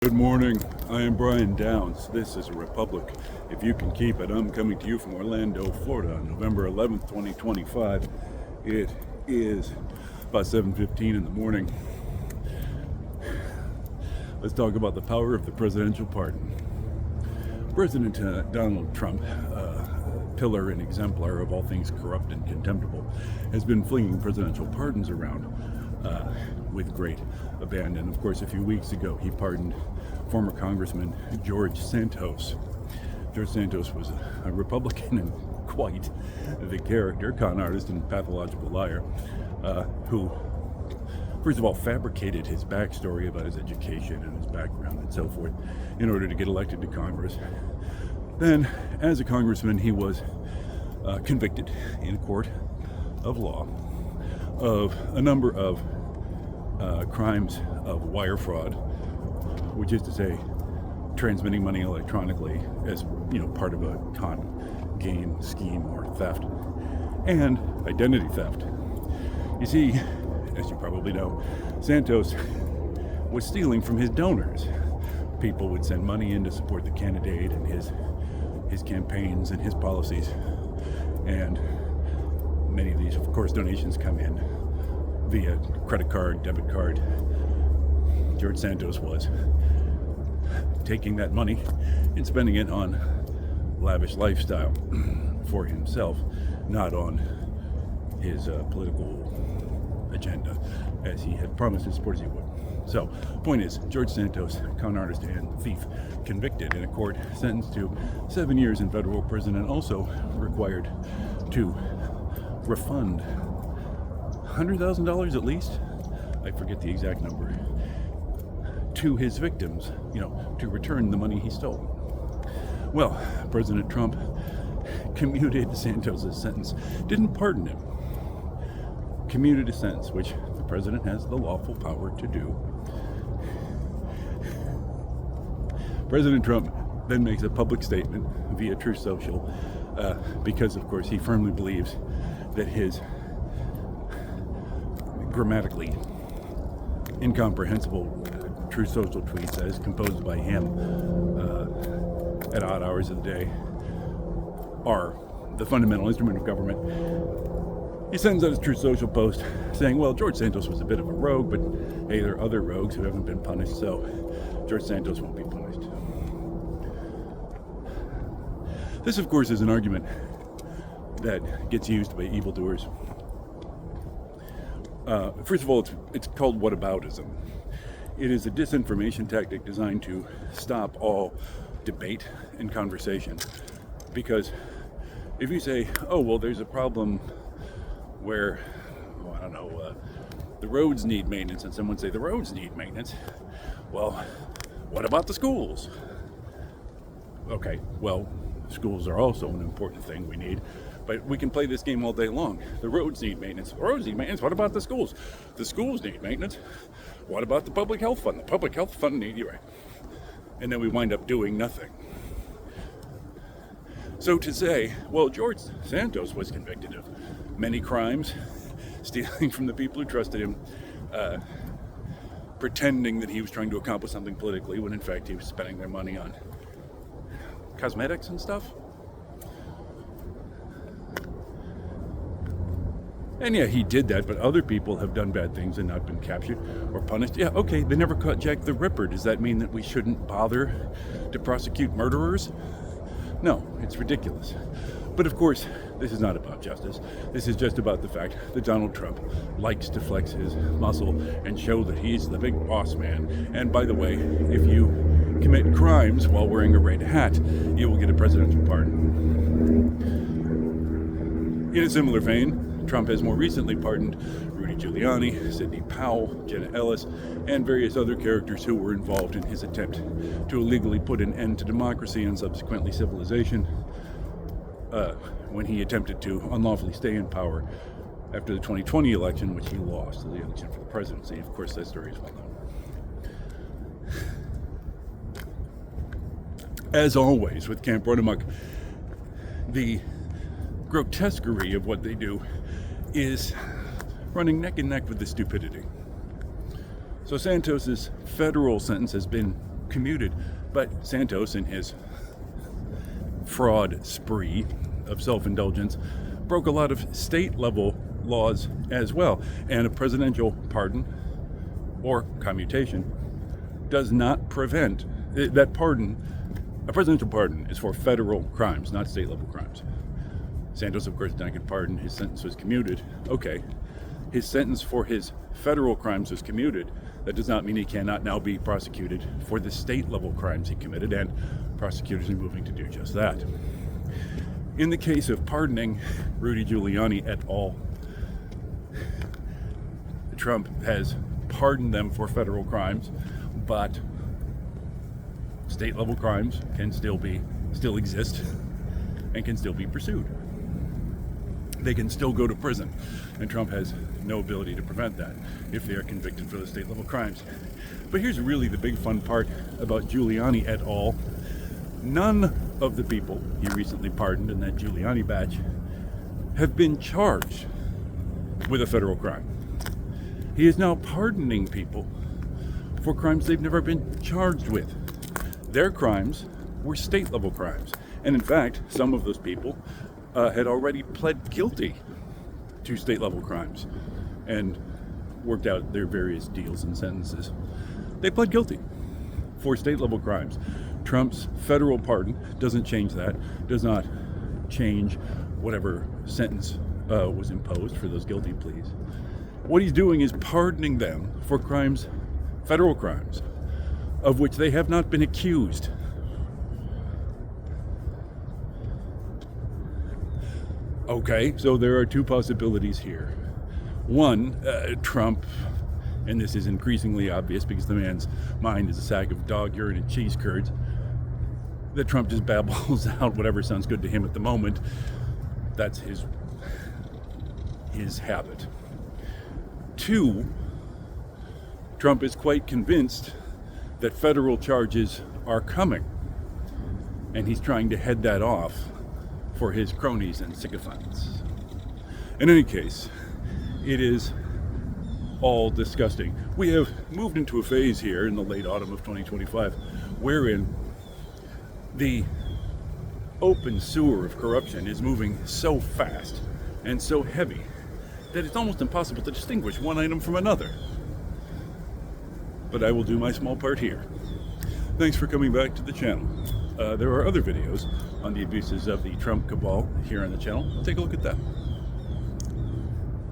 Good morning. I am Brian Downs. This is a Republic. If you can keep it, I'm coming to you from Orlando, Florida, on November 11th, 2025. It is about 7:15 in the morning. Let's talk about the power of the presidential pardon. President Donald Trump, pillar and exemplar of all things corrupt and contemptible, has been flinging presidential pardons around with great abandon. Of course, a few weeks ago, he pardoned former Congressman George Santos. George Santos was a Republican and quite the character, con artist and pathological liar, who, first of all, fabricated his backstory about his education and his background and so forth in order to get elected to Congress. Then, as a congressman, he was convicted in a court of law of a number of crimes of wire fraud, which is to say, transmitting money electronically as part of a con game scheme or theft, and identity theft. You see, as you probably know, Santos was stealing from his donors. People would send money in to support the candidate and his campaigns and his policies, and many of these, of course, donations come in via credit card, debit card. George Santos was taking that money and spending it on lavish lifestyle for himself, not on his political agenda, as he had promised his supporters he would. So, point is, George Santos, con artist and thief, convicted in a court, sentenced to 7 years in federal prison, and also required to refund $100,000 at least, I forget the exact number, to his victims, to return the money he stole. Well, President Trump commuted Santos' sentence, didn't pardon him, commuted a sentence, which the president has the lawful power to do. President Trump then makes a public statement via Truth Social, because, of course, he firmly believes that his grammatically incomprehensible Truth Social tweets, as composed by him at odd hours of the day, are the fundamental instrument of government. He sends out his Truth Social post saying, well, George Santos was a bit of a rogue, but hey, there are other rogues who haven't been punished, so George Santos won't be punished. This, of course, is an argument that gets used by evildoers. First of all, it's called whataboutism. It is a disinformation tactic designed to stop all debate and conversation. Because if you say, oh, well, there's a problem where, the roads need maintenance, and someone say the roads need maintenance, well, what about the schools? Okay, well, schools are also an important thing we need. But we can play this game all day long. The roads need maintenance. The roads need maintenance. What about the schools? The schools need maintenance. What about the public health fund? The public health fund needs you right. And then we wind up doing nothing. So to say, well, George Santos was convicted of many crimes, stealing from the people who trusted him, pretending that he was trying to accomplish something politically, when in fact he was spending their money on cosmetics and stuff. And yeah, he did that, but other people have done bad things and not been captured or punished. Yeah, okay, they never caught Jack the Ripper. Does that mean that we shouldn't bother to prosecute murderers? No, it's ridiculous. But of course, this is not about justice. This is just about the fact that Donald Trump likes to flex his muscle and show that he's the big boss man. And by the way, if you commit crimes while wearing a red hat, you will get a presidential pardon. In a similar vein, Trump has more recently pardoned Rudy Giuliani, Sidney Powell, Jenna Ellis, and various other characters who were involved in his attempt to illegally put an end to democracy and subsequently civilization when he attempted to unlawfully stay in power after the 2020 election, which he lost, the election for the presidency. Of course, that story is well known. As always with Camp Run-Amok, the grotesquerie of what they do is running neck and neck with the stupidity. So Santos's federal sentence has been commuted. But Santos, in his fraud spree of self-indulgence, broke a lot of state-level laws as well. And a presidential pardon or commutation does not prevent that pardon. A presidential pardon is for federal crimes, not state-level crimes. Santos, of course, did not get pardoned. His sentence was commuted. Okay, his sentence for his federal crimes was commuted. That does not mean he cannot now be prosecuted for the state-level crimes he committed, and prosecutors are moving to do just that. In the case of pardoning Rudy Giuliani et al., Trump has pardoned them for federal crimes, but state-level crimes can still exist and can still be pursued. They can still go to prison, and Trump has no ability to prevent that if they are convicted for the state-level crimes. But here's really the big fun part about Giuliani et al. None of the people he recently pardoned in that Giuliani batch have been charged with a federal crime. He is now pardoning people for crimes they've never been charged with. Their crimes were state-level crimes. And in fact, some of those people had already pled guilty to state-level crimes and worked out their various deals and sentences. They pled guilty for state-level crimes. Trump's federal pardon doesn't change that, does not change whatever sentence was imposed for those guilty pleas. What he's doing is pardoning them for crimes, federal crimes, of which they have not been accused. Okay, so there are two possibilities here. One, Trump, and this is increasingly obvious because the man's mind is a sack of dog urine and cheese curds, that Trump just babbles out whatever sounds good to him at the moment. That's his habit. Two, Trump is quite convinced that federal charges are coming, and he's trying to head that off for his cronies and sycophants. In any case, it is all disgusting. We have moved into a phase here in the late autumn of 2025 wherein the open sewer of corruption is moving so fast and so heavy that it's almost impossible to distinguish one item from another. But I will do my small part here. Thanks for coming back to the channel. There are other videos on the abuses of the Trump cabal here on the channel. Take a look at that.